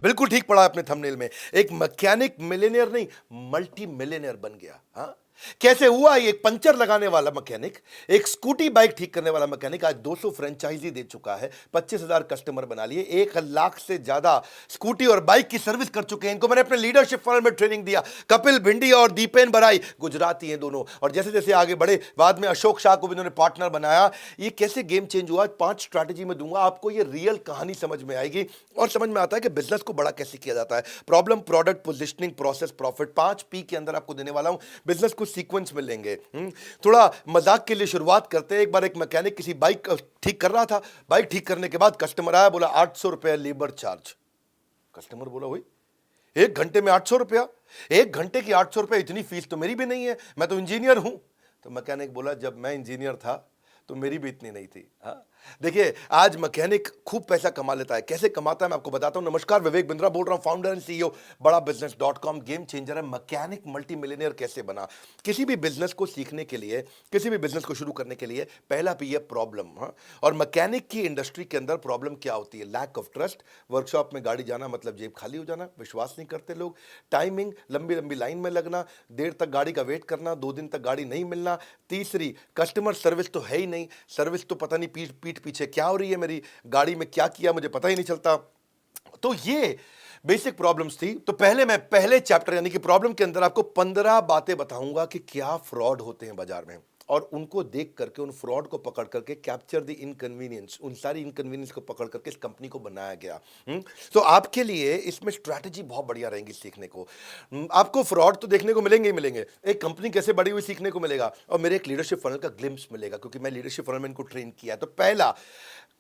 बिल्कुल ठीक पढ़ा आपने थंबनेल में। एक मैकेनिक मिलियनेयर नहीं, मल्टी मिलियनेयर बन गया। हाँ, कैसे हुआ? ये एक पंचर लगाने वाला मैकेनिक, एक स्कूटी बाइक ठीक करने वाला मैकेनिक आज 200 फ्रेंचाइजी दे चुका है, 25,000 कस्टमर बना लिए, 1 लाख से ज्यादा स्कूटी और बाइक की सर्विस कर चुके हैं। इनको मैंने अपने लीडरशिप फनल में ट्रेनिंग दिया। कपिल भिंडी और दीपेन बराई गुजराती हैं दोनों, और जैसे जैसे आगे बढ़े बाद में अशोक शाह को भी इन्होंने पार्टनर बनाया। ये कैसे गेम चेंज हुआ? 5 स्ट्रैटेजी में दूंगा आपको, ये रियल कहानी समझ में आएगी और समझ में आता है कि बिजनेस को बड़ा कैसे किया जाता है। Problem, product, positioning, process, profit, 5 P के अंदर आपको देने वाला हूं। बिजनेस को सीक्वेंस में लेंगे। थोड़ा मजाक के लिए शुरुआत करते हैं। एक बार एक मैकेनिक किसी बाइक ठीक कर रहा था। बाइक ठीक करने के बाद कस्टमर आया, बोला 800 रुपया लेबर चार्ज। कस्टमर बोला, वही 1 घंटे में 800 रुपया? 1 घंटे की 800 रुपया, इतनी फीस तो मेरी भी नहीं है, मैं तो इंजीनियर हूं। तो मैकेनिक बोला, जब मैं इंजीनियर था तो मेरी भी इतनी नहीं थी। हाँ, देखिए आज मैकेनिक खूब पैसा कमा लेता है। कैसे कमाता है मैं आपको बताता हूं। नमस्कार, विवेक बिंद्रा बोल रहा हूं, फाउंडर एंड CEO बड़ा बिजनेस.com। गेम चेंजर है। मैकेनिक मल्टी मिलियनेयर कैसे बना? किसी भी बिजनेस को सीखने के लिए, किसी भी बिजनेस को शुरू करने के लिए पहला P है प्रॉब्लम। हाँ, और मैकेनिक की इंडस्ट्री के अंदर प्रॉब्लम क्या होती है? Lack of trust. वर्कशॉप में गाड़ी जाना मतलब जेब खाली हो जाना, विश्वास नहीं करते लोग। टाइमिंग, लंबी लंबी लाइन में लगना, देर तक गाड़ी का वेट करना, 2 दिन तक गाड़ी नहीं मिलना। तीसरी, कस्टमर सर्विस तो है ही नहीं। सर्विस तो पता नहीं पीठ पीछे क्या हो रही है, मेरी गाड़ी में क्या किया मुझे पता ही नहीं चलता। तो ये बेसिक प्रॉब्लम्स थी। तो मैं पहले चैप्टर यानी कि प्रॉब्लम के अंदर आपको 15 बातें बताऊंगा कि क्या फ्रॉड होते हैं बाजार में, और उनको देख करके, उन फ्रॉड को पकड़ करके कैप्चर द इनकन्वीनियंस, उन सारी इनकन्वीनियंस को पकड़ करके इस कंपनी को बनाया गया। तो आपके लिए इसमें स्ट्रैटेजी बहुत बढ़िया रहेगी सीखने को। आपको फ्रॉड तो देखने को मिलेंगे ही मिलेंगे, एक कंपनी कैसे बड़ी हुई सीखने को मिलेगा, और मेरे एक लीडरशिप फनल का ग्लिम्स मिलेगा, क्योंकि मैं लीडरशिप फनल में इनको ट्रेन किया। तो पहला,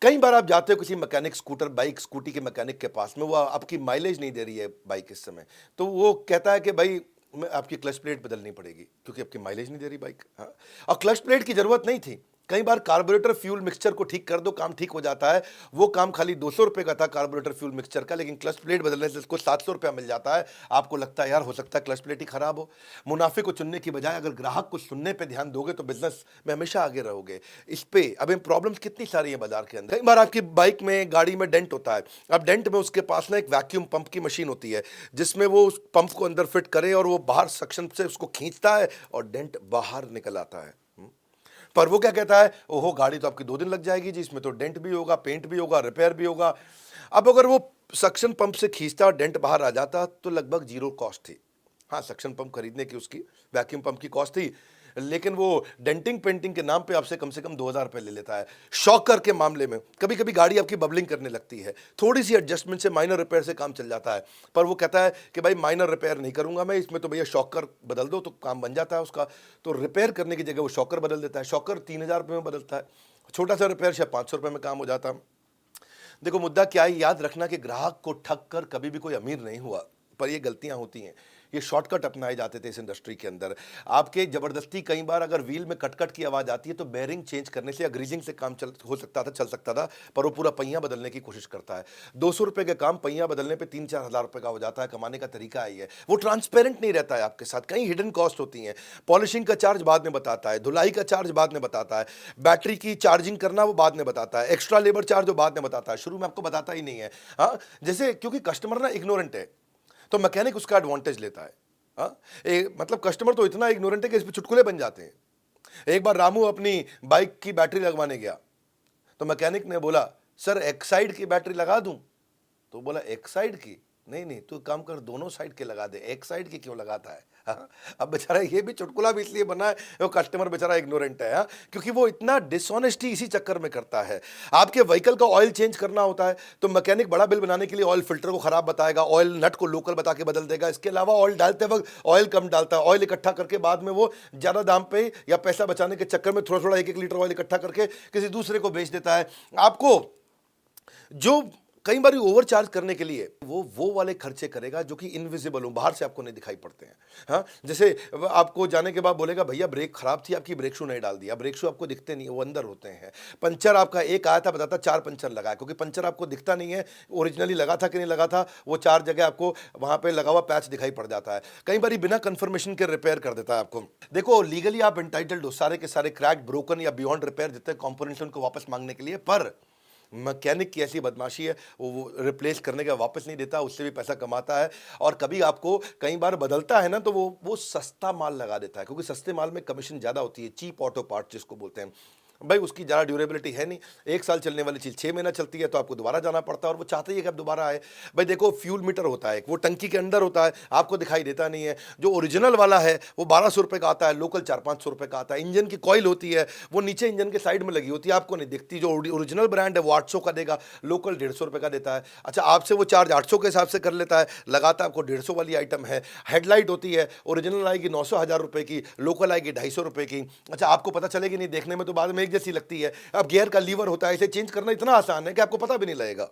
कई बार आप जाते हो किसी मैकेनिक, स्कूटर बाइक स्कूटी के मैकेनिक के पास में, वो आपकी माइलेज नहीं दे रही है बाइक इस समय, तो वो कहता है कि भाई मैं आपकी क्लच प्लेट बदलनी पड़ेगी क्योंकि आपकी माइलेज नहीं दे रही बाइक। हाँ, और क्लच प्लेट की जरूरत नहीं थी। कई बार कार्बोरेटर फ्यूल मिक्सचर को ठीक कर दो, काम ठीक हो जाता है। वो काम खाली 200 रुपए का था कार्बोरेटर फ्यूल मिक्सचर का, लेकिन क्लच प्लेट बदलने से इसको 700 रुपया मिल जाता है। आपको लगता है यार हो सकता है क्लच प्लेट ही खराब हो। मुनाफे को चुनने की बजाय अगर ग्राहक को सुनने पे ध्यान दोगे तो बिजनेस में हमेशा आगे रहोगे। इस पे अब इन प्रॉब्लम्स कितनी सारी है बाजार के अंदर। कई बार आपकी बाइक में, गाड़ी में डेंट होता है। अब डेंट में उसके पास ना एक वैक्यूम पंप की मशीन होती है, जिसमें वो उस पंप को अंदर फिट करे और वो बाहर सक्शन से उसको खींचता है और डेंट बाहर निकल आता है। पर वो क्या कहता है, ओहो गाड़ी तो आपकी 2 दिन लग जाएगी जी, इसमें तो डेंट भी होगा, पेंट भी होगा, रिपेयर भी होगा। अब अगर वो सक्शन पंप से खींचता और डेंट बाहर आ जाता तो लगभग 0 कॉस्ट थी। हाँ, सक्शन पंप खरीदने की उसकी, वैक्यूम पंप की कॉस्ट थी, लेकिन वो डेंटिंग पेंटिंग के नाम पे आपसे कम से कम 2,000 रुपये ले लेता है। शॉकर के मामले में कभी कभी गाड़ी आपकी बबलिंग करने लगती है, थोड़ी सी एडजस्टमेंट से, माइनर रिपेयर से काम चल जाता है, पर वो कहता है कि भाई माइनर रिपेयर नहीं करूंगा मैं, इसमें तो भैया शॉकर बदल दो तो काम बन जाता है उसका। तो रिपेयर करने की जगह वो शॉकर बदल देता है। शॉकर 3,000 रुपये में बदलता है, छोटा सा रिपेयर शायद 500 रुपये में काम हो जाता। देखो मुद्दा क्या है, याद रखना कि ग्राहक को ठग कर कभी भी कोई अमीर नहीं हुआ, पर ये गलतियां होती हैं। ये शॉर्टकट अपनाए जाते थे इस इंडस्ट्री के अंदर। आपके जबरदस्ती कई बार अगर व्हील में कटकट की आवाज आती है तो बेरिंग चेंज करने से या ग्रीजिंग से काम चल सकता था, पर वो पूरा पहिया बदलने की कोशिश करता है। 200 रुपए के काम पहिया बदलने पे 3-4 हजार रुपए का हो जाता है। कमाने का तरीका ही है। वो ट्रांसपेरेंट नहीं रहता है आपके साथ, कई हिडन कॉस्ट होती हैं। पॉलिशिंग का चार्ज बाद में बताता है, धुलाई का चार्ज बाद में बताता है, बैटरी की चार्जिंग करना वो बाद में बताता है, एक्स्ट्रा लेबर चार्ज वो बाद में बताता है, शुरू में आपको बताता ही नहीं है। हाँ, जैसे क्योंकि कस्टमर ना इग्नोरेंट है तो मैकेनिक उसका एडवांटेज लेता है। हाँ, मतलब कस्टमर तो इतना इग्नोरेंट है कि इस पे चुटकुले बन जाते हैं। एक बार रामू अपनी बाइक की बैटरी लगवाने गया तो मैकेनिक ने बोला, सर एक साइड की बैटरी लगा दूं? तो बोला एक साइड की? नहीं नहीं, तू काम कर दोनों साइड के लगा दे, एक साइड की क्यों लगाता है? हाँ? अब बेचारा ये भी चुटकुला भी इसलिए बना है, वो कस्टमर बेचारा इग्नोरेंट है। हाँ? क्योंकि वो इतना डिसऑनेस्टी इसी चक्कर में करता है। आपके व्हीकल का ऑयल चेंज करना होता है तो मैकेनिक बड़ा बिल बनाने के लिए ऑयल फिल्टर को खराब बताएगा, ऑयल नट को लोकल बता के बदल देगा। इसके अलावा ऑयल डालते वक्त ऑयल कम डालता है, ऑयल इकट्ठा करके बाद में वो ज्यादा दाम पे या पैसा बचाने के चक्कर में थोड़ा थोड़ा 1-1 लीटर ऑयल इकट्ठा करके किसी दूसरे को बेच देता है। आपको जो कई बार ओवर चार्ज करने के लिए वो वाले खर्चे करेगा जो कि इनविजिबल हो, बाहर से आपको नहीं दिखाई पड़ते हैं। हाँ, जैसे आपको जाने के बाद बोलेगा भैया ब्रेक खराब थी, आपकी ब्रेक शू नहीं डाल दिया। ब्रेक शू आपको दिखते नहीं, वो अंदर होते हैं। पंचर आपका एक आया था, बताता 4 पंचर लगा है, क्योंकि पंचर आपको दिखता नहीं है ओरिजिनली लगा था कि नहीं लगा था। वो 4 जगह आपको वहां पे लगा हुआ पैच दिखाई पड़ जाता है। कई बार बिना कंफर्मेशन के रिपेयर कर देता है आपको। देखो लीगली आप एंटाइटल्ड हो सारे के सारे क्रैक, ब्रोकन या बियॉन्ड रिपेयर जितने कॉम्पोनेंट्स उनको वापस मांगने के लिए, पर मैकेनिक की ऐसी बदमाशी है, वो रिप्लेस करने का वापस नहीं देता, उससे भी पैसा कमाता है। और कभी आपको कई बार बदलता है ना, तो वो सस्ता माल लगा देता है, क्योंकि सस्ते माल में कमीशन ज़्यादा होती है, चीप ऑटो पार्ट जिसको बोलते हैं। भाई उसकी ज़्यादा ड्यूरेबिलिटी है नहीं, 1 साल चलने वाली चीज़ 6 महीना चलती है, तो आपको दोबारा जाना पड़ता है, और वो चाहते ही है कि आप दोबारा आए। भाई देखो, फ्यूल मीटर होता है, वो टंकी के अंदर होता है, आपको दिखाई देता नहीं है। जो ओरिजिनल वाला है वो 1200 रुपये का आता है, लोकल 400-500 रुपये का आता है। इंजन की कॉइल होती है, वो नीचे इंजन के साइड में लगी होती है, आपको नहीं दिखती। जो ओरिजिनल ब्रांड है वो 800 का देगा, लोकल 150 रुपये का देता है। अच्छा, आपसे वो चार्ज 800 के हिसाब से कर लेता है, लगाता है आपको 150 वाली आइटम है। हेडलाइट होती है, ओरिजिनल आएगी 900-1000 रुपये की, लोकल आएगी 250 रुपये की। अच्छा, आपको पता चलेगी नहीं, देखने में तो बाद में एक जैसी लगती है। अब गियर का लीवर होता है, इसे चेंज करना इतना आसान है कि आपको पता भी नहीं लगेगा।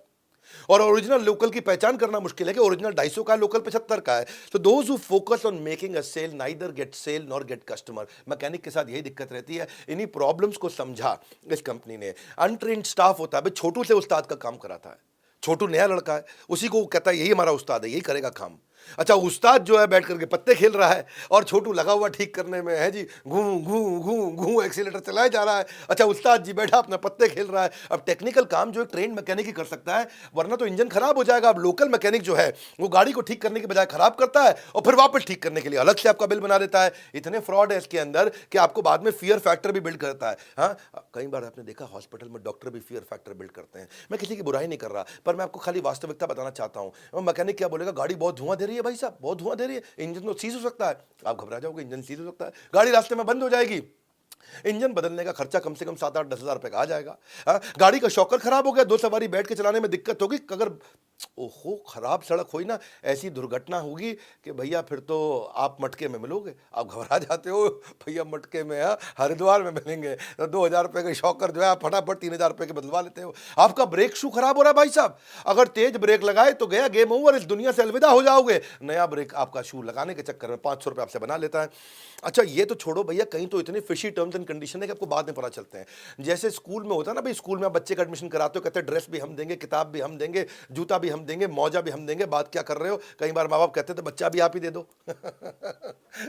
और ओरिजिनल लोकल की पहचान करना मुश्किल है कि ओरिजिनल 250 का है, लोकल 75 का है। तो those who focus on making a sale neither get sale nor get customer. Mechanic के साथ यही दिक्कत रहती है। इन्हीं प्रॉब्लम्स को समझा इस कंपनी ने। अनट्रेन्ड स्टाफ होता है, भाई छोटू से उस्ताद का काम कराता है। छोटू नया लड़का है, उसी को कहता है यही हमारा उस्ताद है, यही करेगा काम। अच्छा, उस्ताद जो है बैठ करके पत्ते खेल रहा है, और छोटू लगा हुआ ठीक करने में है जी, घू घू घू घू एक्सीलेटर चलाया जा रहा है। अच्छा, उस्ताद जी बैठा अपना पत्ते खेल रहा है। अब टेक्निकल काम जो एक ट्रेंड मैकेनिक ही कर सकता है, वरना तो इंजन खराब हो जाएगा। अब लोकल मैकेनिक जो है वो गाड़ी को ठीक करने के बजाय खराब करता है, और फिर वापस ठीक करने के लिए अलग से आपका बिल बना देता है। इतने फ्रॉड है इसके अंदर कि आपको बाद में फियर फैक्टर भी बिल्ड करता है। हाँ, कई बार आपने देखा हॉस्पिटल में डॉक्टर भी फियर फैक्टर बिल्ड करते हैं। मैं किसी की बुराई नहीं कर रहा, पर मैं आपको खाली वास्तविकता बताना चाहता हूँ। मैकेनिक क्या बोलेगा, गाड़ी बहुत धुआं दे रही है भाई साहब, बहुत धुआं दे रही है, इंजन तो सीज हो सकता है। आप घबरा जाओगे, इंजन सीज हो सकता है, गाड़ी रास्ते में बंद हो जाएगी। इंजन बदलने का खर्चा कम से कम 7-8-10 हज़ार रुपए का आ जाएगा। हाँ, गाड़ी का शॉकर खराब हो गया, 2 सवारी बैठ के चलाने में दिक्कत होगी। अगर ओहो खराब सड़क हुई ना, ऐसी दुर्घटना होगी कि भैया फिर तो आप मटके में मिलोगे। आप घबरा जाते हो, भैया मटके में है, हरिद्वार में मिलेंगे। तो 2,000 रुपये का शॉकर जो है आप फटाफट 3,000 रुपये के बदलवा लेते हो। आपका ब्रेक शू खराब हो रहा है भाई साहब, अगर तेज ब्रेक लगाए तो गया गेम ओवर, इस दुनिया से अलविदा हो जाओगे। नया ब्रेक आपका शू लगाने के चक्कर में 500 रुपये आपसे बना लेता है। अच्छा, ये तो छोड़ो भैया, कहीं तो इतने फिशी टर्म्स एंड कंडीशन है कि आपको बाद में पता चलते हैं। जैसे स्कूल में होता है ना, भाई स्कूल में आप बच्चे का एडमिशन कराते हो, कहते हैं ड्रेस भी हम देंगे, किताब भी हम देंगे, जूता भी हम देंगे, मौजा भी हम देंगे। बात क्या कर रहे हो, कई बार माँ बाप कहते थे बच्चा भी आप ही दे दो।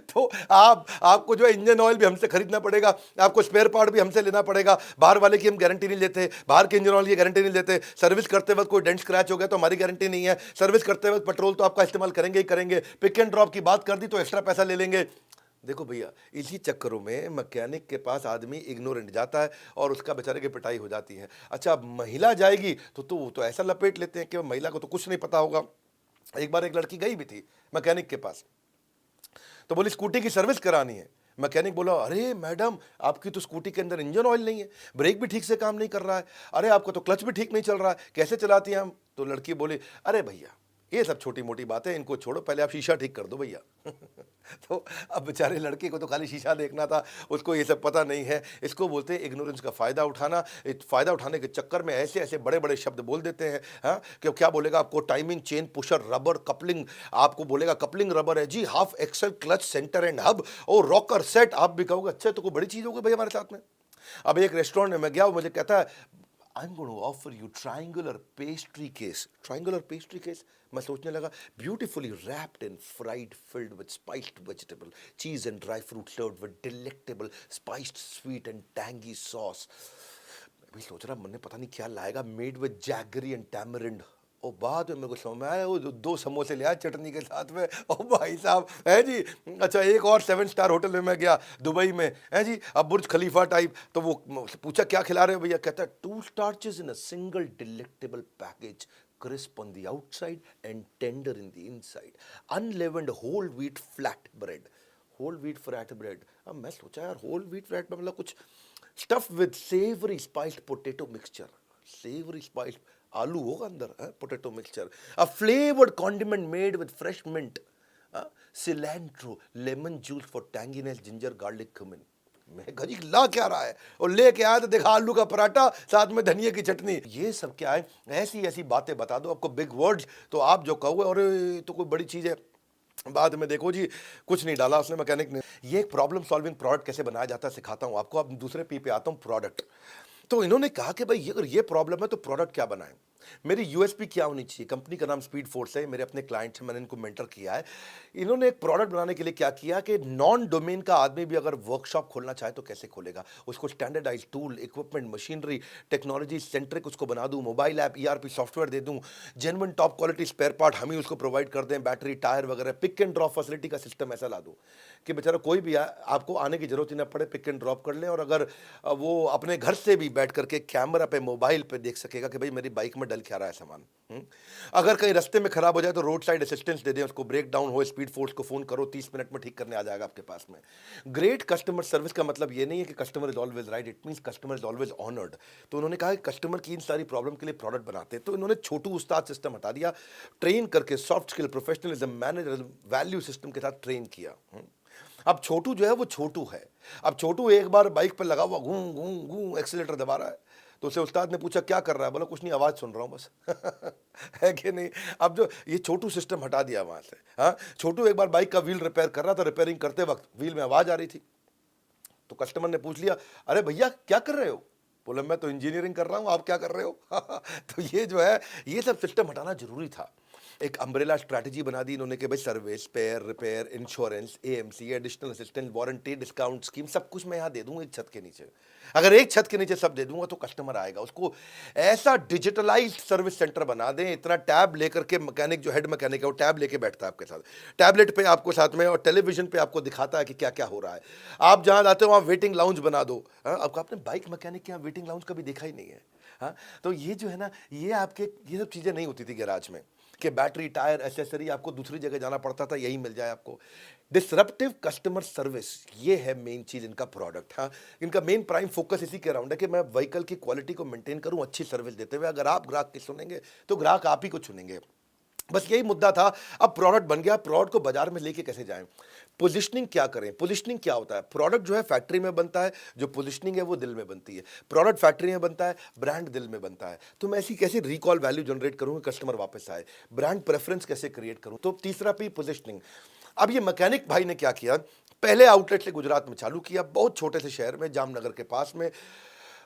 तो आपको जो है इंजन ऑयल भी हमसे खरीदना पड़ेगा, आपको स्पेयर पार्ट भी हमसे लेना पड़ेगा। बाहर वाले की हम गारंटी नहीं लेते, बाहर के इंजन ऑयल की गारंटी नहीं लेते। सर्विस करते वक्त कोई डेंट स्क्रैच हो गया तो हमारी गारंटी नहीं है। सर्विस करते वक्त पेट्रोल तो आपका इस्तेमाल करेंगे ही करेंगे, पिक एंड ड्रॉप की बात कर दी तो एक्स्ट्रा पैसा ले लेंगे। देखो भैया, इसी चक्करों में मैकेनिक के पास आदमी इग्नोरेंट जाता है और उसका बेचारे की पिटाई हो जाती है। अच्छा, अब महिला जाएगी तो वो तो ऐसा लपेट लेते हैं कि महिला को तो कुछ नहीं पता होगा। एक बार एक लड़की गई भी थी मैकेनिक के पास, तो बोली स्कूटी की सर्विस करानी है। मैकेनिक बोला, अरे मैडम, आपकी तो स्कूटी के अंदर इंजन ऑयल नहीं है, ब्रेक भी ठीक से काम नहीं कर रहा है, अरे आपका तो क्लच भी ठीक नहीं चल रहा है, कैसे चलाती हैं हम? तो लड़की बोली, अरे भैया ये सब छोटी मोटी बातें, इनको छोड़ो, पहले आप शीशा ठीक कर दो भैया। तो अब बेचारे लड़के को तो खाली शीशा देखना था, उसको ये सब पता नहीं है। इसको बोलते हैं इग्नोरेंस का फ़ायदा उठाना। फ़ायदा उठाने के चक्कर में ऐसे ऐसे बड़े बड़े शब्द बोल देते हैं। हाँ, कि क्या बोलेगा आपको, timing chain pusher rubber coupling, आपको बोलेगा कपलिंग रबर है जी, half axle clutch centre and hub और रॉकर सेट। आप भी कहोगे अच्छा तो कोई बड़ी चीज़ होगी भाई हमारे साथ में। अब एक रेस्टोरेंट में मैं गया, मुझे कहता है I'm going to offer you triangular pastry case. Triangular pastry case? मैं सोचने लगा, beautifully wrapped and fried, filled with spiced vegetable, cheese and dry fruit, served with delectable spiced, sweet and tangy sauce. मैं भी सोच रहा, मैंने पता नहीं क्या लाएगा, made with jaggery and tamarind. और बाद में मेरे को समझ में आया, वो 2 समोसे ले आया चटनी के साथ में। ओ भाई साहब, है जी। अच्छा, एक और 7 स्टार होटल में मैं गया दुबई में, है जी, अब बुर्ज खलीफा टाइप। तो वो पूछा क्या खिला रहे हो भैया? कहता है 2 starches in a single delectable package, crisp on the outside and tender in the inside, unleavened whole wheat flat bread. Whole wheat flat bread. अब मैं सोचा यार, होल व्हीट फ्लैट में मतलब कुछ stuff with savoury spiced potato mixture, savoury spiced aloo होगा अंदर, potato mixture, a flavoured condiment made with fresh mint, cilantro, lemon juice for tanginess, ginger, garlic, cumin. मैं गजी ला क्या रहा है, और लेके आया तो देखा आलू का पराठा साथ में धनिया की चटनी। ये सब क्या है? ऐसी ऐसी बातें बता दो आपको, बिग वर्ड्स, तो आप जो कहोगे और तो कोई बड़ी चीज़ है, बाद में देखो जी कुछ नहीं डाला उसने मैकेनिक ने। ये एक प्रॉब्लम सॉल्विंग प्रोडक्ट कैसे बनाया जाता है सिखाता हूँ आपको। अब दूसरे पी पे आता हूँ, प्रोडक्ट। तो इन्होंने कहा कि भाई अगर ये प्रॉब्लम है तो प्रोडक्ट क्या बनाएं। मेरी यूएसपी क्या होनी चाहिए? कंपनी का नाम स्पीड फोर्स है, मेरे अपने क्लाइंट हैं, मैंने इनको मेंटर किया है। इन्होंने एक प्रोडक्ट बनाने के लिए क्या किया कि नॉन डोमेन का आदमी भी अगर वर्कशॉप खोलना चाहे तो कैसे खोलेगा? उसको standardised tool, equipment, machinery, technology centric उसको बना दूँ, मोबाइल ऐप, ईआरपी सॉफ्टवेयर दे दूँ, genuine top quality spare part हम ही उसको प्रोवाइड कर दें, बैटरी, टायर वगैरह, पिक एंड ड्रॉप फैसिलिटी का सिस्टम ऐसा ला दूँ कि बेचारा कोई भी आपको आने की ज़रूरत ही ना पड़े, पिक एंड ड्रॉप कर ले और अगर वो अपने घर से भी बैठ करके कैमरा पे, मोबाइल पे देख सकेगा कि भाई मेरी बाइक में डल क्या रहा है सामान। अगर कहीं रास्ते में खराब हो जाए तो रोड साइड असिस्टेंस दे दें उसको, ब्रेक डाउन हो स्पीड फोर्स को फ़ोन करो, 30 मिनट में ठीक करने आ जाएगा आपके पास में। ग्रेट कस्टमर सर्विस का मतलब ये नहीं है कि customer is always right, it means customer is always honoured. तो उन्होंने कहा कि कस्टमर की इन सारी प्रॉब्लम के लिए प्रोडक्ट बनाते हैं, तो इन्होंने छोटू उस्ताद सिस्टम हटा दिया, ट्रेन करके soft skill, professionalism, manager, value system के साथ ट्रेन किया। अब छोटू जो है वो छोटू है। अब छोटू एक बार बाइक पर लगा हुआ घूं घूं घूं एक्सीलेटर दबा रहा है, तो उसे उस्ताद ने पूछा क्या कर रहा है? बोला कुछ नहीं, आवाज़ सुन रहा हूँ बस। है कि नहीं? अब जो ये छोटू सिस्टम हटा दिया वहाँ से। हाँ, छोटू एक बार बाइक का व्हील रिपेयर कर रहा था, रिपेयरिंग करते वक्त व्हील में आवाज़ आ रही थी, तो कस्टमर ने पूछ लिया, अरे भैया क्या कर रहे हो? बोला मैं तो इंजीनियरिंग कर रहा हूँ, आप क्या कर रहे हो? तो ये जो है ये सब सिस्टम हटाना जरूरी था। एक अम्ब्रेला स्ट्रैटेजी बना दी इन्होंने कि भाई service, spare, repair, insurance, AMC, additional assistance, warranty, discount scheme, सब कुछ मैं यहाँ दे दूँ एक छत के नीचे। अगर एक छत के नीचे सब दे दूंगा तो कस्टमर आएगा। उसको ऐसा डिजिटलाइज्ड सर्विस सेंटर बना दें, इतना टैब लेकर के मैकेनिक जो हेड मैकेनिक है वो टैब लेके बैठता है आपके साथ, टैबलेट पे आपको साथ में और टेलीविजन पे आपको दिखाता है कि क्या क्या हो रहा है। आप जहाँ जाते हो वहाँ वेटिंग लाउंज बना दो। हाँ, आपको आपने बाइक मैकेनिक के यहाँ वेटिंग लाउंज कभी देखा ही नहीं है। हाँ, तो ये जो है ना, ये आपके ये सब चीज़ें नहीं होती थी गैराज में कि बैटरी, टायर, एसेसरी आपको दूसरी जगह जाना पड़ता था, यही मिल जाए आपको। डिसरप्टिव कस्टमर सर्विस, ये है मेन चीज़ इनका प्रोडक्ट। हाँ, इनका मेन प्राइम फोकस इसी के अराउंड है कि मैं व्हीकल की क्वालिटी को मेंटेन करूं अच्छी सर्विस देते हुए। अगर आप ग्राहक की सुनेंगे तो ग्राहक आप ही को चुनेंगे, बस यही मुद्दा था। अब प्रोडक्ट बन गया, प्रोडक्ट को बाजार में लेके कैसे जाएं, पोजिशनिंग क्या करें। पोजिशनिंग क्या होता है? प्रोडक्ट जो है फैक्ट्री में बनता है, जो पोजिशनिंग है वो दिल में बनती है। प्रोडक्ट फैक्ट्री में बनता है, ब्रांड दिल में बनता है। तो मैं ऐसी कैसे रिकॉल वैल्यू जनरेट करूँ, कस्टमर वापस आए, ब्रांड प्रेफरेंस कैसे क्रिएट करूँ। तो तीसरा पी पोजिशनिंग। अब ये मैकेनिक भाई ने क्या किया, पहले आउटलेट से गुजरात में चालू किया, बहुत छोटे से शहर में, जामनगर के पास में,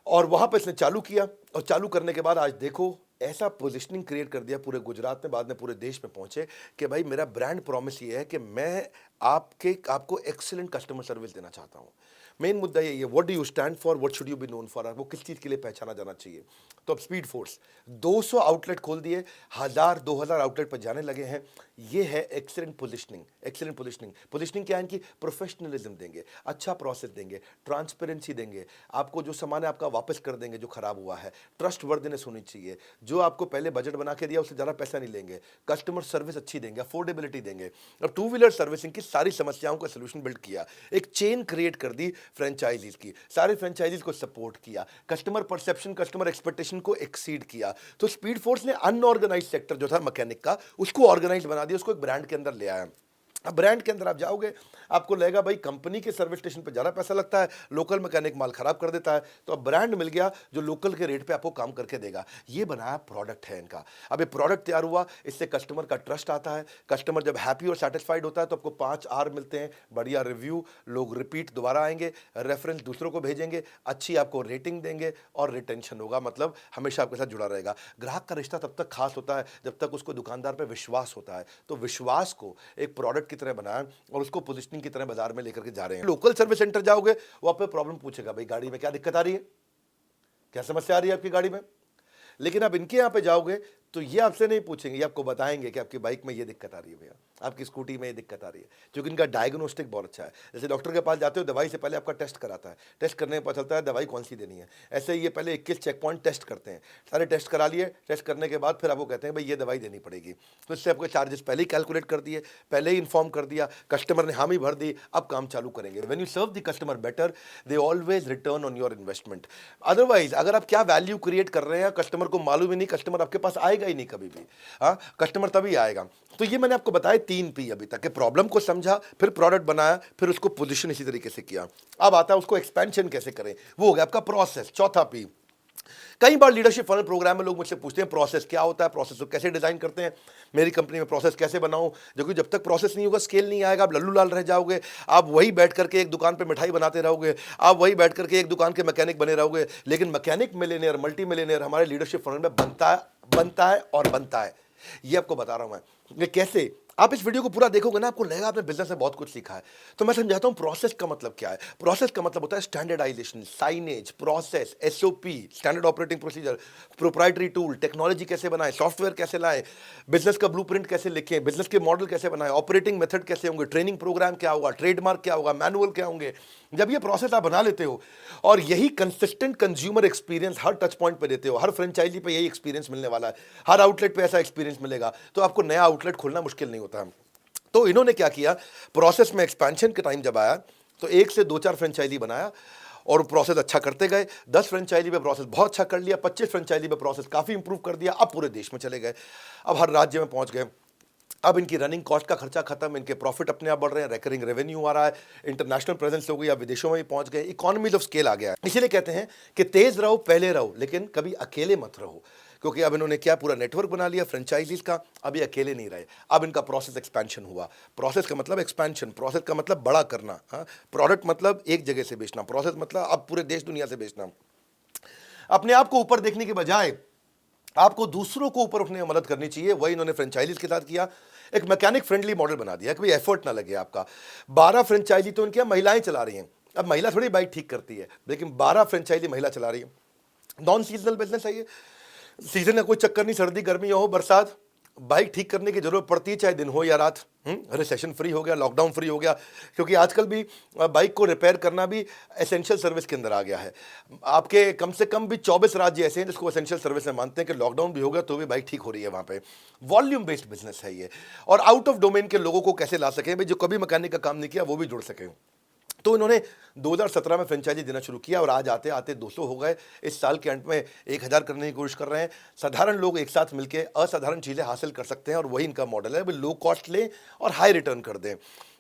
और वहाँ पर इसने चालू किया। और चालू करने के बाद आज देखो ऐसा पोजीशनिंग क्रिएट कर दिया पूरे गुजरात में, बाद में पूरे देश में पहुंचे कि भाई मेरा ब्रांड प्रॉमिस ये है कि मैं आपको एक्सीलेंट कस्टमर सर्विस देना चाहता हूँ। मेन मुद्दा यही है, what do you stand for, what should you be known for, वो किस चीज़ के लिए पहचाना जाना चाहिए। तो अब स्पीड फोर्स 200 आउटलेट खोल दिए, 1000-2000 आउटलेट पर जाने लगे हैं। ये है excellent positioning. Excellent positioning, positioning क्या है इनकी? प्रोफेशनलिज्म देंगे, अच्छा प्रोसेस देंगे, ट्रांसपेरेंसी देंगे, आपको जो सामान है आपका वापस कर देंगे जो खराब हुआ है, ट्रस्ट वर्दिनेस होनी चाहिए, जो आपको पहले बजट बना के दिया उससे ज़्यादा पैसा नहीं लेंगे, कस्टमर सर्विस अच्छी देंगे, अफोर्डेबिलिटी देंगे। अब टू व्हीलर सर्विसिंग की सारी समस्याओं का सोल्यूशन बिल्ड किया, एक चेन क्रिएट कर दी फ्रेंचाइजीज की, सारे फ्रेंचाइजीज को सपोर्ट किया, कस्टमर परसेप्शन, कस्टमर एक्सपेक्टेशन को एक्सीड किया। तो स्पीड फोर्स ने अनऑर्गेनाइज सेक्टर जो था मैकेनिक का, उसको ऑर्गेनाइज बना दिया, उसको एक ब्रांड के अंदर ले आया। अब ब्रांड के अंदर आप जाओगे, आपको लगेगा भाई कंपनी के सर्विस स्टेशन पे ज़्यादा पैसा लगता है, लोकल मैकेनिक माल खराब कर देता है। तो अब ब्रांड मिल गया जो लोकल के रेट पे आपको काम करके देगा। ये बनाया प्रोडक्ट है इनका। अब ये प्रोडक्ट तैयार हुआ, इससे कस्टमर का ट्रस्ट आता है। कस्टमर जब हैप्पी और सेटिस्फाइड होता है तो आपको 5 आर मिलते हैं, बढ़िया रिव्यू, लोग रिपीट दोबारा आएंगे, रेफरेंस दूसरों को भेजेंगे, अच्छी आपको रेटिंग देंगे और रिटेंशन होगा, मतलब हमेशा आपके साथ जुड़ा रहेगा। ग्राहक का रिश्ता तब तक खास होता है जब तक उसको दुकानदार पर विश्वास होता है। तो विश्वास को एक प्रोडक्ट की तरह बनाया और उसको पोजीशनिंग की तरह बाजार में लेकर के जा रहे हैं। लोकल सर्विस सेंटर जाओगे, वो आप पे प्रॉब्लम पूछेगा, भाई गाड़ी में क्या दिक्कत आ रही है, क्या समस्या आ रही है आपकी गाड़ी में। लेकिन आप इनके यहाँ पे जाओगे तो ये आपसे नहीं पूछेंगे, ये आपको बताएंगे कि आपकी बाइक में ये दिक्कत आ रही है भैया, आपकी स्कूटी में ये दिक्कत आ रही है। क्योंकि इनका डायग्नोस्टिक बहुत अच्छा है। जैसे डॉक्टर के पास जाते हो, दवाई से पहले आपका टेस्ट कराता है, टेस्ट करने में पता चलता है दवाई कौन सी देनी है। ऐसे ही ये पहले 21 चेक पॉइंट टेस्ट करते हैं, सारे टेस्ट करा लिए, टेस्ट करने के बाद फिर आपको कहते हैं भाई ये दवाई देनी पड़ेगी। तो इससे आपको चार्जेस पहले ही कैलकुलेट कर दिए, पहले ही इन्फॉर्म कर दिया, कस्टमर ने हामी भर दी, अब काम चालू करेंगे। When you serve the customer better, they always return on your investment. Otherwise अगर आप क्या वैल्यू क्रिएट कर रहे हैं कस्टमर को मालूम ही नहीं, कस्टमर आपके पास आएगा ही नहीं कभी भी। हाँ, कस्टमर तभी आएगा। तो ये मैंने आपको बताया 3 पी अभी तक, प्रॉब्लम को समझा, फिर प्रोडक्ट बनाया, फिर उसको पोजीशन इसी तरीके से किया। अब आता है उसको एक्सपेंशन कैसे करें, वो हो गया आपका प्रोसेस, चौथा पी। कई बार लीडरशिप फनल प्रोग्राम में लोग मुझसे पूछते हैं प्रोसेस क्या होता है, प्रोसेस को कैसे डिजाइन करते हैं, मेरी कंपनी में प्रोसेस कैसे बनाऊं, जो कि जब तक प्रोसेस नहीं होगा स्केल नहीं आएगा, आप लल्लू लाल रह जाओगे। आप वही बैठ करके एक दुकान पे मिठाई बनाते रहोगे, आप वही बैठ करके एक दुकान के मैकेनिक बने रहोगे। लेकिन मैकेनिक मिलियनेयर, मल्टी मिलियनेयर हमारे लीडरशिप फनल में बनता है और बनता है। ये आपको बता रहा हूं मैं ये कैसे। आप इस वीडियो को पूरा देखोगे ना, आपको लगेगा आपने बिजनेस में बहुत कुछ सीखा है। तो मैं समझाता हूं प्रोसेस का मतलब क्या है। प्रोसेस का मतलब होता है standardisation, signage, process, SOP, standard operating procedure, proprietary tool, technology कैसे बनाएं, सॉफ्टवेयर कैसे लाएं, बिजनेस का ब्लूप्रिंट कैसे लिखें, बिजनेस के मॉडल कैसे बनाएं, ऑपरेटिंग मेथड कैसे होंगे, ट्रेनिंग प्रोग्राम क्या होगा, ट्रेडमार्क क्या होगा, मैनुअल क्या होंगे। जब ये प्रोसेस आप बना लेते हो और यही कंसिस्टेंट कंज्यूमर एक्सपीरियंस हर टच पॉइंट पे देते हो, हर फ्रेंचाइजी पे यही एक्सपीरियंस मिलने वाला है, हर आउटलेट पे ऐसा एक्सपीरियंस मिलेगा, तो आपको नया आउटलेट खोलना मुश्किल नहीं होता है। तो इन्होंने क्या किया, प्रोसेस में एक्सपेंशन के टाइम जब आया तो एक से दो चार फ्रेंचाइजी बनाया और प्रोसेस अच्छा करते गए। 10 फ्रेंचाइजी पे प्रोसेस बहुत अच्छा कर लिया, 25 फ्रेंचाइजी पे प्रोसेस काफ़ी इंप्रूव कर दिया। अब पूरे देश में चले गए, अब हर राज्य में पहुंच गए। अब इनकी रनिंग कॉस्ट का खर्चा खत्म, इनके प्रॉफिट अपने आप बढ़ रहे हैं, रिकरिंग रेवेन्यू आ रहा है, इंटरनेशनल प्रेजेंस हो गई, अब विदेशों में भी पहुंच गए, इकोनॉमीज ऑफ स्केल आ गया है। इसीलिए कहते हैं कि तेज रहो पहले रहो, लेकिन कभी अकेले मत रहो। क्योंकि अब इन्होंने क्या पूरा नेटवर्क बना लिया फ्रेंचाइजीज का, अभी अकेले नहीं रहे। अब इनका प्रोसेस एक्सपेंशन हुआ। प्रोसेस का मतलब एक्सपेंशन, प्रोसेस का मतलब बड़ा करना, प्रोडक्ट मतलब एक जगह से बेचना, प्रोसेस मतलब अब पूरे देश दुनिया से बेचना। अपने आप को ऊपर देखने के बजाय आपको दूसरों को ऊपर उठने में मदद करनी चाहिए। वही इन्होंने फ्रेंचाइजीज के साथ किया। एक मैकेनिक फ्रेंडली मॉडल बना दिया, कोई एफर्ट ना लगे आपका। 12 फ्रेंचाइजी तो इनके महिलाएं चला रही हैं। अब महिला थोड़ी बाइक ठीक करती है, लेकिन 12 फ्रेंचाइजी महिला चला रही है। नॉन सीजनल बिजनेस है ये, सीजन का कोई चक्कर नहीं, सर्दी गर्मी हो बरसात, बाइक ठीक करने की जरूरत पड़ती है, चाहे दिन हो या रात। रिसेशन फ्री हो गया, लॉकडाउन फ्री हो गया, क्योंकि आजकल भी बाइक को रिपेयर करना भी एसेंशियल सर्विस के अंदर आ गया है। आपके कम से कम भी 24 राज्य ऐसे हैं जिसको एसेंशियल सर्विस में मानते हैं कि लॉकडाउन भी हो गया तो भी बाइक ठीक हो रही है वहाँ पे। वॉल्यूम बेस्ड बिजनेस है ये। और आउट ऑफ डोमेन के लोगों को कैसे ला सकें भाई, जो कभी मैकेनिक का काम नहीं किया वो भी जुड़ सकें। तो इन्होंने 2017 में फ्रेंचाइजी देना शुरू किया और आज आते आते 200 हो गए। इस साल के अंत में 1000 करने की कोशिश कर रहे हैं। साधारण लोग एक साथ मिलकर असाधारण चीज़ें हासिल कर सकते हैं और वही इनका मॉडल है, भाई लो कॉस्ट लें और हाई रिटर्न कर दें।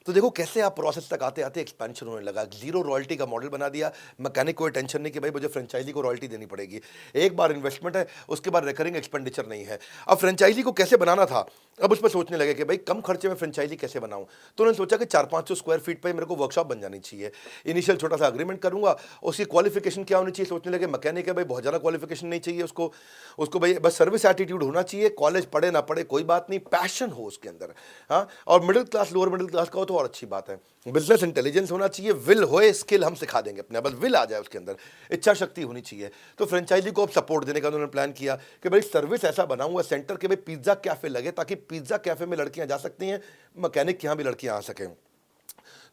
तो देखो कैसे आप प्रोसेस तक आते आते एक्सपेंशन होने लगा। जीरो रॉयल्टी का मॉडल बना दिया। मैकेनिक कोई टेंशन नहीं कि भाई मुझे फ्रेंचाइजी को रॉयल्टी देनी पड़ेगी, एक बार इन्वेस्टमेंट है, उसके बाद रिकरिंग एक्सपेंडिचर नहीं है। अब फ्रेंचाइजी को कैसे बनाना था, अब उस पर सोचने लगे कि भाई कम खर्चे में फ्रेंचाइजी कैसे बनाऊं। तो उन्होंने सोचा कि 400-500 स्क्वायर फीट पर मेरे को वर्कशॉप बन जानी चाहिए। इनिशियल छोटा सा अग्रीमेंट करूंगा, उसकी क्वालिफिकेशन क्या होनी चाहिए, सोचने लगे मैकेनिक है भाई बहुत ज़्यादा क्वालिफिकेशन नहीं चाहिए उसको, उसको भाई बस सर्विस एटीट्यूड होना चाहिए, कॉलेज पढ़े ना पढ़े कोई बात नहीं, पैशन हो उसके अंदर। हाँ, और middle class lower middle class का हो तो और अच्छी बात है। बिजनेस इंटेलिजेंस होना चाहिए, विल होए, स्किल हम सिखा देंगे अपने, बस विल आ जाए उसके अंदर, इच्छा शक्ति होनी चाहिए। तो फ्रेंचाइजी को अब सपोर्ट देने का उन्होंने प्लान किया कि भाई सर्विस ऐसा बनाऊंगा सेंटर के भाई पिज्जा कैफे लगे, ताकि पिज्जा कैफे में लड़कियां जा सकती हैं, मैकेनिक के यहाँ भी लड़कियां आ सकें।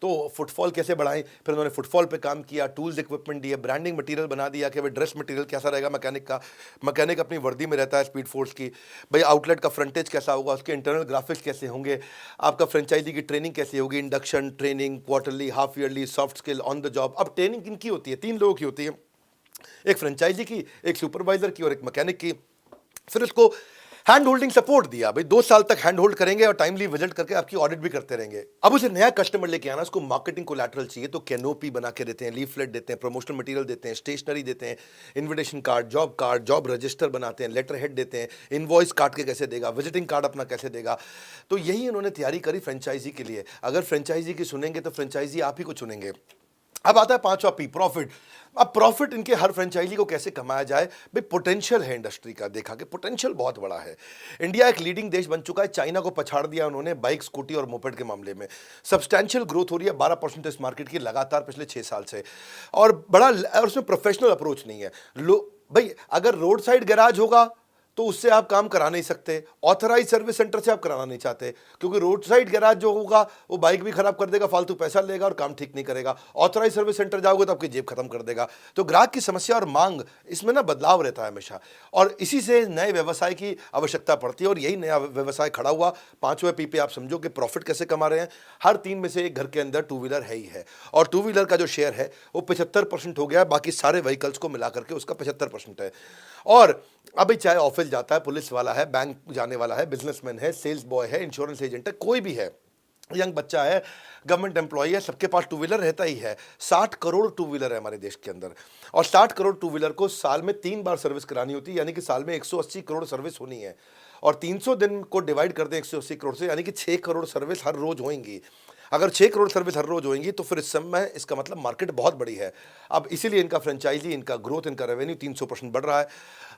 तो फुटफॉल कैसे बढ़ाएं, फिर उन्होंने फुटफॉल पे काम किया, टूल्स इक्विपमेंट दिए, ब्रांडिंग मटेरियल बना दिया कि भाई ड्रेस मटेरियल कैसा रहेगा मैकेनिक का, मैकेनिक अपनी वर्दी में रहता है स्पीड फोर्स की, भाई आउटलेट का फ्रंटेज कैसा होगा, उसके इंटरनल ग्राफिक्स कैसे होंगे, आपका फ्रेंचाइजी की ट्रेनिंग कैसे होगी, induction training, quarterly, half yearly, soft skill, on the job. अब ट्रेनिंग किनकी होती है, 3 लोगों की होती है, एक फ्रेंचाइजी की, एक सुपरवाइजर की और एक मैकेनिक की। फिर उसको हैंड होल्डिंग सपोर्ट दिया, भाई 2 साल तक हैंड होल्ड करेंगे और टाइमली विजिट करके आपकी ऑडिट भी करते रहेंगे। अब उसे नया कस्टमर लेके आना, उसको मार्केटिंग कोलैटरल चाहिए, तो कैनोपी बना के देते हैं, लीफलेट देते हैं, प्रमोशनल मटेरियल देते हैं, स्टेशनरी देते हैं, इन्विटेशन कार्ड, जॉब रजिस्टर बनाते हैं, लेटर हेड देते हैं, इनवॉइस काट के कैसे देगा, विजिटिंग कार्ड अपना कैसे देगा। तो यही उन्होंने तैयारी करी फ्रेंचाइजी के लिए। अगर फ्रेंचाइजी की सुनेंगे तो फ्रेंचाइजी आप ही को चुनेंगे। अब आता है 5वां पी, प्रॉफिट। अब प्रॉफिट इनके हर फ्रेंचाइजी को कैसे कमाया जाए, भाई पोटेंशियल है इंडस्ट्री का, देखा कि पोटेंशियल बहुत बड़ा है। इंडिया एक लीडिंग देश बन चुका है, चाइना को पछाड़ दिया उन्होंने बाइक, स्कूटी और मोपेड के मामले में। सब्सटैंशियल ग्रोथ हो रही है, 12% इस मार्केट की लगातार पिछले 6 साल से, और और उसमें प्रोफेशनल अप्रोच नहीं है। भाई अगर रोड साइड गैराज होगा तो उससे आप काम करा नहीं सकते, ऑथराइज सर्विस सेंटर से आप कराना नहीं चाहते, क्योंकि रोड साइड गैराज जो होगा वो बाइक भी खराब कर देगा, फालतू पैसा लेगा और काम ठीक नहीं करेगा। ऑथराइज सर्विस सेंटर जाओगे तो आपकी जेब खत्म कर देगा। तो ग्राहक की समस्या और मांग, इसमें ना बदलाव रहता है हमेशा, और इसी से नए व्यवसाय की आवश्यकता पड़ती है, और यही नया व्यवसाय खड़ा हुआ। 5वें पी पे आप समझो कि प्रॉफिट कैसे कमा रहे हैं। हर 3 में से एक घर के अंदर 2 व्हीलर है ही है, और 2 व्हीलर का जो शेयर है वो 75% हो गया, बाकी सारे व्हीकल्स को मिलाकर के उसका 75% है। और अभी चाहे ऑफिस जाता है, पुलिस वाला है, बैंक जाने वाला है, बिजनेसमैन है, सेल्स बॉय है, इंश्योरेंस एजेंट है, कोई भी है, यंग बच्चा है, गवर्नमेंट एम्प्लॉय है, सबके पास टू व्हीलर रहता ही है। 60 करोड़ टू व्हीलर है हमारे देश के अंदर, और 60 करोड़ टू व्हीलर को साल में 3 बार सर्विस करानी होती है, यानी कि साल में 180 करोड़ सर्विस होनी है। और 300 दिन को डिवाइड कर दें 180 करोड़ से, यानी कि 6 करोड़ सर्विस हर रोज होंगी। अगर 6 करोड़ सर्विस हर रोज होंगी तो फिर इस समय इसका मतलब मार्केट बहुत बड़ी है। अब इसीलिए इनका फ्रेंचाइजी, इनका ग्रोथ, इनका रेवेन्यू 300% बढ़ रहा है।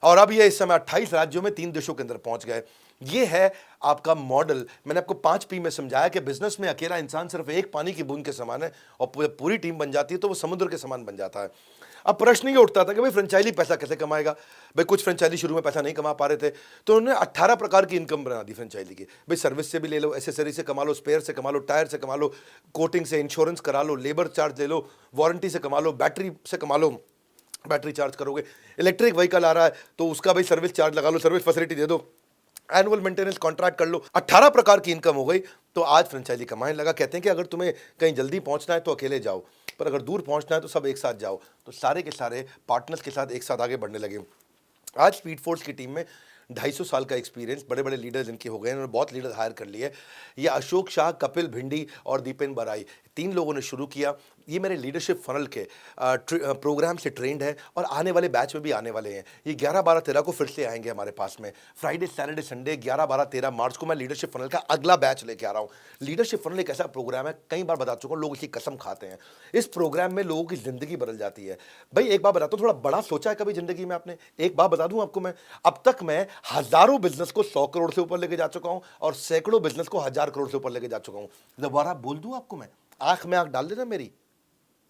और अब ये इस समय 28 राज्यों में 3 देशों के अंदर पहुंच गए। ये है आपका मॉडल। मैंने आपको 5 P में समझाया कि बिजनेस में अकेला इंसान सिर्फ एक पानी की बूंद के समान है, और पूरी टीम बन जाती है तो वो समुद्र के समान बन जाता है। अब प्रश्न ये उठता था कि भाई फ्रेंचाइजी पैसा कैसे कमाएगा। भाई कुछ फ्रेंचाइजी शुरू में पैसा नहीं कमा पा रहे थे, तो उन्होंने 18 प्रकार की इनकम बना दी फ्रेंचाइजी की। भाई सर्विस से भी ले लो, एसेसरी से कमा लो, स्पेयर से कमा लो, टायर से कमा लो, कोटिंग से, इंश्योरेंस करा लो, लेबर चार्ज ले लो, वारंटी से कमा लो, बैटरी से कमा लो, बैटरी चार्ज करोगे, इलेक्ट्रिक व्हीकल आ रहा है तो उसका भाई सर्विस चार्ज लगा लो, सर्विस फैसिलिटी दे दो, एनुअल मेंटेनेंस कॉन्ट्रैक्ट कर लो। 18 प्रकार की इनकम हो गई। तो आज फ्रेंचाइजी कमाने लगा। कहते हैं कि अगर तुम्हें कहीं जल्दी पहुंचना है तो अकेले जाओ, पर अगर दूर पहुंचना है तो सब एक साथ जाओ। तो सारे के सारे पार्टनर्स के साथ एक साथ आगे बढ़ने लगे। आज स्पीड फोर्स की टीम में 250 साल का एक्सपीरियंस, बड़े बड़े लीडर्स इनके हो गए, इन्होंने बहुत लीडर हायर कर लिए। ये अशोक शाह, कपिल भिंडी और दीपेन बराई, 3 लोगों ने शुरू किया। ये मेरे लीडरशिप फनल के प्रोग्राम से ट्रेंड है और आने वाले बैच में भी आने वाले हैं। ये 11, 12, 13 को फिर से आएंगे हमारे पास में। फ्राइडे, सैटरडे, संडे 11, 12, 13 मार्च को मैं लीडरशिप फनल का अगला बैच लेके आ रहा हूँ। लीडरशिप फनल एक ऐसा प्रोग्राम है, कई बार बता चुका हूँ, लोग इसकी कसम खाते हैं। इस प्रोग्राम में लोगों की जिंदगी बदल जाती है। भाई एक बार बताता हूँ, थोड़ा बड़ा सोचा है कभी जिंदगी में आपने? एक बात बता दूं आपको, मैं अब तक मैं हजारों बिजनेस को 100 करोड़ से ऊपर लेके जा चुका हूं और सैकड़ों बिजनेस को 1000 करोड़ से ऊपर लेके जा चुका हूं। दोबारा बोल दूं आपको, मैं आंख में आंख डाल देना मेरी,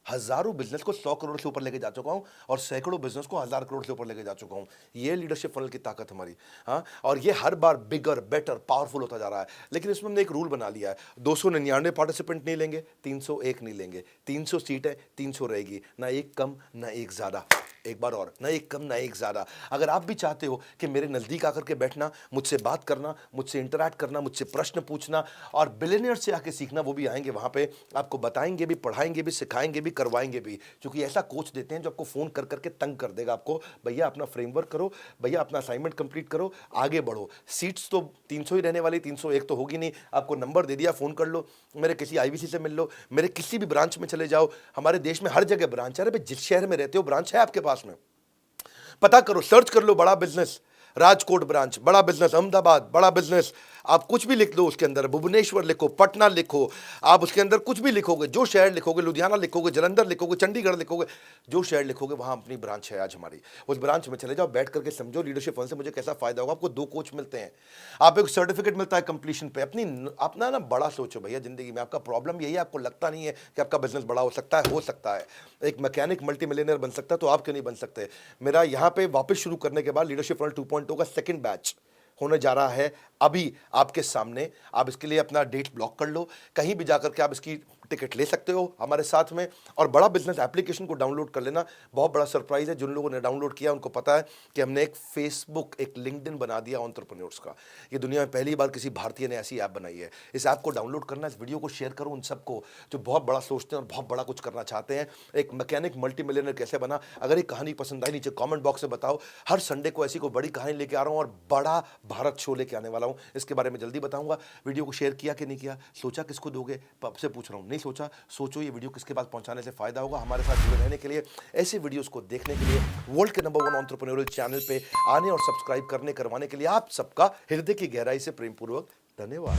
हजारों बिजनेस को 100 करोड़ से ऊपर लेके जा चुका हूं और सैकड़ों बिजनेस को 1000 करोड़ से ऊपर लेके जा चुका हूं। ये लीडरशिप फनल की ताकत हमारी। हाँ, और ये हर बार बिगर, बेटर, पावरफुल होता जा रहा है। लेकिन इसमें हमने एक रूल बना लिया है, 299 पार्टिसिपेंट नहीं लेंगे, 301 नहीं लेंगे। 300 सीट है, 300 रहेगी, ना एक कम ना एक ज्यादा। एक बार और, ना एक कम ना एक ज्यादा। अगर आप भी चाहते हो कि मेरे नजदीक आकर के बैठना, मुझसे बात करना, मुझसे इंटरैक्ट करना, मुझसे प्रश्न पूछना और बिलियनियर से आके सीखना, वो भी आएंगे वहां पे, आपको बताएंगे भी, पढ़ाएंगे भी, सिखाएंगे भी, करवाएंगे भी। क्योंकि ऐसा कोच देते हैं जो आपको फोन कर करके तंग कर देगा आपको, भैया अपना फ्रेमवर्क करो, भैया अपना असाइनमेंट कंप्लीट करो, आगे बढ़ो। सीट्स तो 300 ही रहने वाली, 301 तो होगी नहीं। आपको नंबर दे दिया, फोन कर लो, मेरे किसी IVC से मिल लो, मेरे किसी भी ब्रांच में चले जाओ। हमारे देश में हर जगह ब्रांच है। अरे जिस शहर में रहते हो ब्रांच है आपके पास में, पता करो, सर्च कर लो, बड़ा बिजनेस राजकोट ब्रांच, बड़ा बिजनेस अहमदाबाद, बड़ा बिजनेस, आप कुछ भी लिख दो उसके अंदर, भुवनेश्वर लिखो, पटना लिखो, आप उसके अंदर कुछ भी लिखोगे, जो शहर लिखोगे, लुधियाना लिखोगे, जलंधर लिखोगे, चंडीगढ़ लिखोगे, जो शहर लिखोगे वहां अपनी ब्रांच है आज हमारी। उस ब्रांच में चले जाओ, बैठ करके समझो लीडरशिप फन से मुझे कैसा फायदा होगा। आपको 2 कोच मिलते हैं, आप एक सर्टिफिकेट मिलता है कंप्लीशन पे। अपना ना बड़ा सोचो भैया जिंदगी में। आपका प्रॉब्लम यही है, आपको लगता नहीं है कि आपका बिजनेस बड़ा हो सकता है। हो सकता है, एक मैकेनिक मल्टी मिलियनर बन सकता है, तो आप क्यों नहीं बन सकते? मेरा यहाँ पे वापस शुरू करने के बाद लीडरशिप फनल 2.0 का सेकंड बैच होने जा रहा है अभी आपके सामने। आप इसके लिए अपना डेट ब्लॉक कर लो, कहीं भी जाकर के आप इसकी टिकट ले सकते हो हमारे साथ में। और बड़ा बिजनेस एप्लीकेशन को डाउनलोड कर लेना। बहुत बड़ा सरप्राइज है, जिन लोगों ने डाउनलोड किया उनको पता है कि हमने एक फेसबुक, एक लिंक्डइन बना दिया एंटरप्रेन्योर्स का। ये दुनिया में पहली बार किसी भारतीय ने ऐसी ऐप बनाई है। इस ऐप को डाउनलोड करना, इस वीडियो को शेयर करो उन सबको जो बहुत बड़ा सोचते हैं और बहुत बड़ा कुछ करना चाहते हैं। एक मैकेनिक मल्टी मिलियनर कैसे बना, अगर एक कहानी पसंद आई नीचे कॉमेंट बॉक्स में बताओ। हर संडे को ऐसी कोई बड़ी कहानी लेके आ रहा हूँ और बड़ा भारत शो लेके आने वाला हूँ, इसके बारे में जल्दी बताऊंगा। वीडियो को शेयर किया कि नहीं किया, सोचा किसको दोगे, आपसे पूछ रहा हूँ, नहीं सोचा, सोचो ये वीडियो किसके पास पहुंचाने से फायदा होगा। हमारे साथ जुड़े रहने के लिए, ऐसे वीडियोस को देखने के लिए, वर्ल्ड के नंबर 1 एंटरप्रेन्योरियल चैनल पे आने और सब्सक्राइब करवाने के लिए आप सबका हृदय की गहराई से प्रेमपूर्वक धन्यवाद।